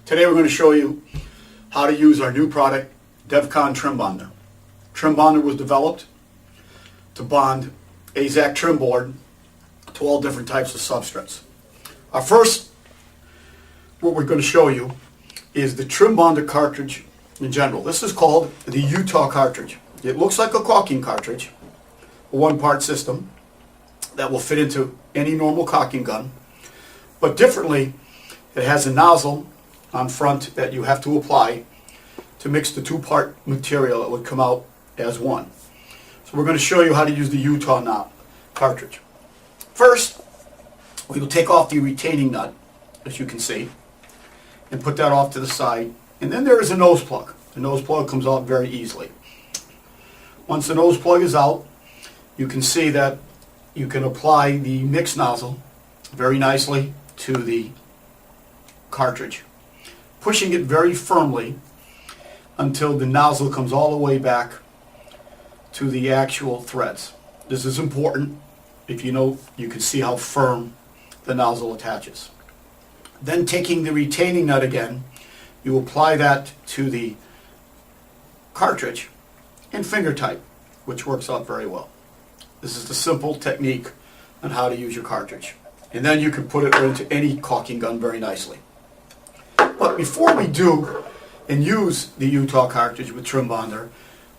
Today we're going to show you how to use our new product, Duo-Fast TrimBonder. TrimBonder was developed to bond AZAC trim board to all different types of substrates. What we're going to show you is the TrimBonder cartridge in general. This is called the Utah cartridge. It looks like a caulking cartridge, a one-part system that will fit into any normal caulking gun, but differently, it has a nozzle on front that you have to apply to mix the two-part material that would come out as one. So we're going to show you how to use the Utah cartridge. First, we will take off the retaining nut, as you can see, and put that off to the side. And then there is a nose plug. The nose plug comes out very easily. Once the nose plug is out, you can see that you can apply the mix nozzle very nicely to the cartridge, pushing it very firmly until the nozzle comes all the way back to the actual threads. This is important. If you know, you can see how firm the nozzle attaches. Then taking the retaining nut again, you apply that to the cartridge and finger tight, which works out very well. This is the simple technique on how to use your cartridge. And then you can put it into any caulking gun very nicely. But before we do and use the Utah cartridge with TrimBonder,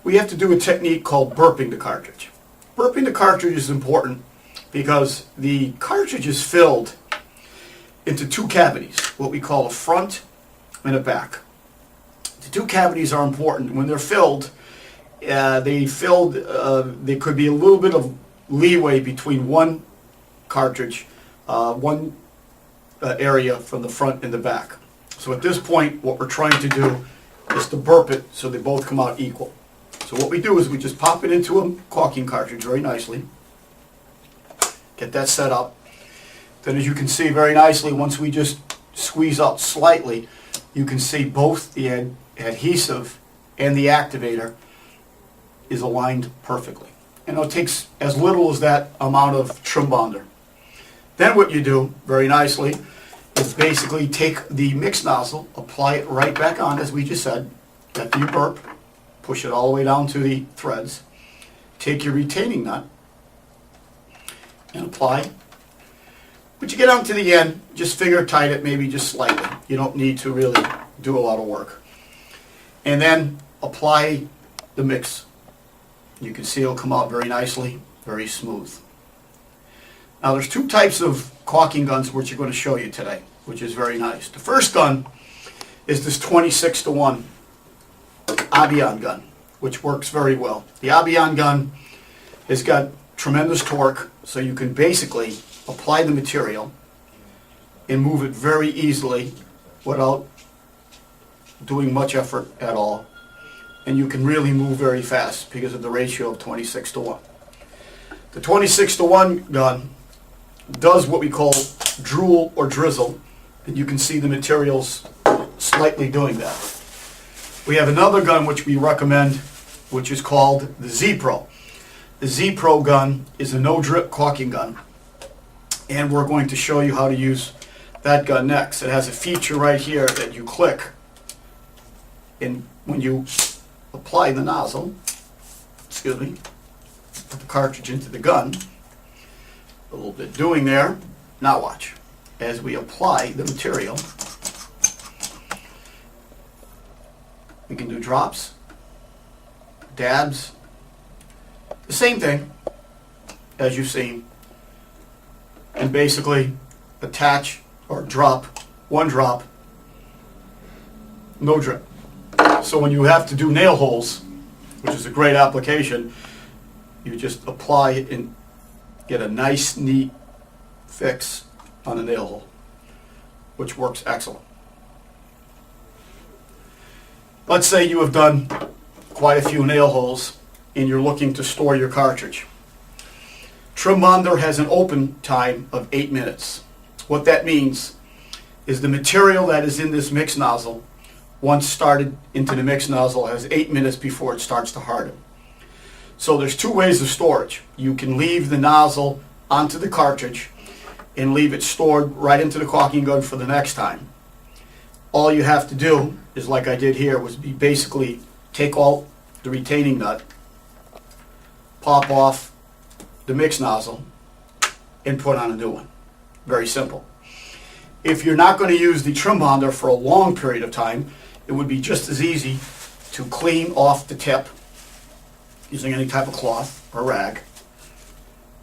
we have to do a technique called burping the cartridge. Burping the cartridge is important because the cartridge is filled into two cavities, what we call a front and a back. The two cavities are important. When they're filled, there could be a little bit of leeway between one cartridge, one area from the front and the back. So at this point, what we're trying to do is to burp it so they both come out equal. So what we do is we just pop it into a caulking cartridge very nicely, get that set up. Then as you can see very nicely, once we just squeeze out slightly, you can see both the adhesive and the activator is aligned perfectly. And it takes as little as that amount of TrimBonder. Then what you do very nicely is basically take the mix nozzle, apply it right back on as we just said, after you burp, push it all the way down to the threads, take your retaining nut and apply. But you get down to the end, just finger tight it maybe just slightly. You don't need to really do a lot of work. And then apply the mix. You can see it'll come out very nicely, very smooth. Now there's two types of caulking guns which we're going to show you today, which is very nice. The first gun is this 26-to-1 Abion gun, which works very well. The Abion gun has got tremendous torque, so you can basically apply the material and move it very easily without doing much effort at all. And you can really move very fast because of the ratio of 26-to-1. The 26-to-1 gun does what we call drool or drizzle, and you can see the materials slightly doing that. We have another gun which we recommend, which is called the Z-Pro. The Z-Pro gun is a no-drip caulking gun, and we're going to show you how to use that gun next. It has a feature right here that you click, and when you apply the nozzle, put the cartridge into the gun, a little bit doing there. Now watch, as we apply the material, we can do drops, dabs, the same thing as you've seen, and basically attach or drop, one drop, no drip. So when you have to do nail holes, which is a great application, you just apply it and get a nice, neat fix on a nail hole, which works excellent. Let's say you have done quite a few nail holes and you're looking to store your cartridge. TrimBonder has an open time of 8 minutes. What that means is the material that is in this mix nozzle, once started into the mix nozzle, has 8 minutes before it starts to harden. So there's two ways of storage. You can leave the nozzle onto the cartridge and leave it stored right into the caulking gun for the next time. all you have to do is, like I did here, was basically take all the retaining nut, pop off the mix nozzle, and put on a new one. Very simple. If you're not going to use the TrimBonder for a long period of time, it would be just as easy to clean off the tip using any type of cloth or rag.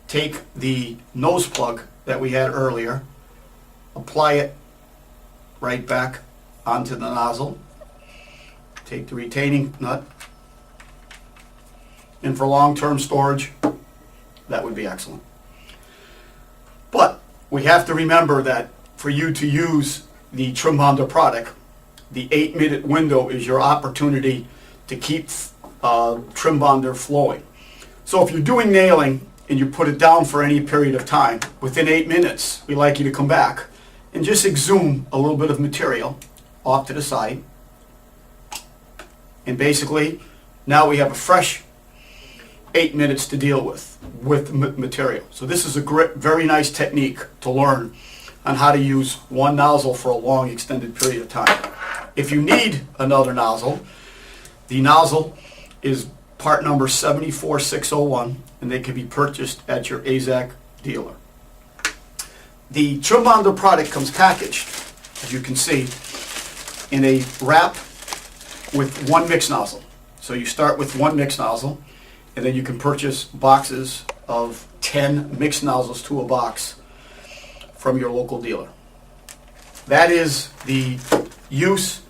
Take the nose plug that we had earlier, apply it right back onto the nozzle, take the retaining nut, and for long-term storage, that would be excellent. But we have to remember that for you to use the TrimBonder product, the 8-minute window is your opportunity to keep TrimBonder flowing. So if you're doing nailing and you put it down for any period of time, within 8 minutes, we like you to come back and just exhume a little bit of material off to the side. And basically, now we have a fresh 8 minutes to deal with material. So this is a very nice technique to learn on how to use one nozzle for a long extended period of time. If you need another nozzle, the nozzle is part number 74601, and they can be purchased at your AZAC dealer. The TrimBonder product comes packaged, as you can see, in a wrap with one mix nozzle. So you start with one mix nozzle, and then you can purchase boxes of 10 mix nozzles to a box from your local dealer. That is the use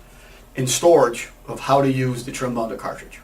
and storage of how to use the TrimBonder cartridge.